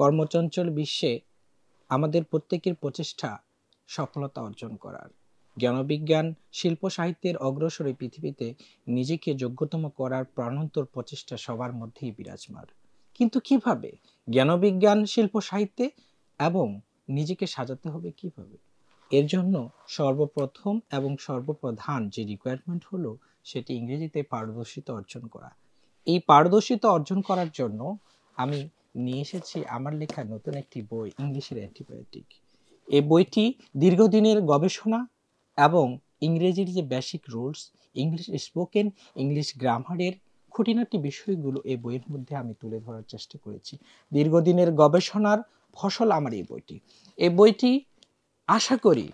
কর্মচঞ্চল বিশ্বে আমাদের প্রত্যেকের প্রচেষ্টা সফলতা অর্জন করার। জ্ঞানবিজ্ঞান শিল্প সাহিত্যের অগ্রসরে পৃথিবীতে নিজেকে যোগ্যতম করার প্রাণান্তর প্রচেষ্টা সবার মধ্যেই বিরাজমান। কিন্তু কিভাবে জ্ঞানবিজ্ঞান শিল্প সাহিত্যে এবং নিজেকে সাজাতে হবে কিভাবে? এর জন্য সর্বপ্রথম এবং সর্বপ্রধান যে রিকোয়ারমেন্ট হলো সেটি ইংরেজিতে পারদর্শিতা অর্জন করা। এই পারদর্শিতা অর্জন করার জন্য আমি নিয়ে এসেছি আমার লেখা নতুন একটি বই, ইংলিশের অ্যান্টিবায়োটিক। এই বইটি দীর্ঘদিনের গবেষণা এবং ইংরেজির যে basic rules, English spoken, English গ্রামারের খুঁটিনাটি বিষয়গুলো এই বইয়ের মধ্যে আমি তুলে ধরার চেষ্টা করেছি। দীর্ঘদিনের গবেষণার ফসল আমার এই বইটি। এই বইটি আশা করি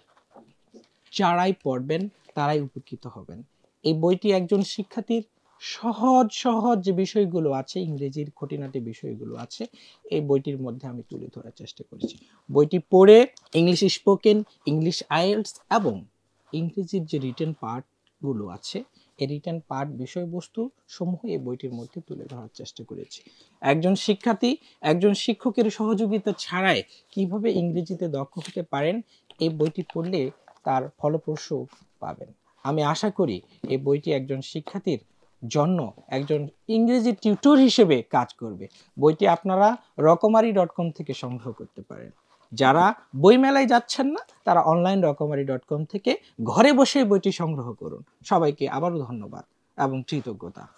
যারাই পড়বেন তারাই উপকৃত হবেন। এই বইটি একজন শিক্ষার্থীর সহজ সহজ যে বিষয়গুলো আছে, ইংরেজির খুঁটিনাটি বিষয়গুলো আছে, এই বইটির মধ্যে আমি তুলে ধরার চেষ্টা করেছি। বইটি পড়ে ইংলিশ স্পোকেন, ইংলিশ আইএলটিএস এবং ইংরেজির যে রিটেন পার্টগুলো আছে, এই রিটেন পার্ট বিষয়বস্তু সমূহ এই বইটির মধ্যে তুলে ধরার চেষ্টা করেছি। একজন শিক্ষার্থী একজন শিক্ষকের সহযোগিতা ছাড়াই কিভাবে ইংরেজিতে দক্ষ হতে পারেন, এই বইটি পড়লে তার ফলপ্রসূ পাবেন। আমি আশা করি এই বইটি একজন শিক্ষার্থীর জন্য একজন ইংরেজি টিউটর হিসেবে কাজ করবে। বইটি আপনারা রকমারি.com থেকে সংগ্রহ করতে পারেন। যারা বইমেলায় যাচ্ছেন না তারা অনলাইন রকমারি.com থেকে ঘরে বসে বইটি সংগ্রহ করুন। সবাইকে আবারও ধন্যবাদ এবং কৃতজ্ঞতা।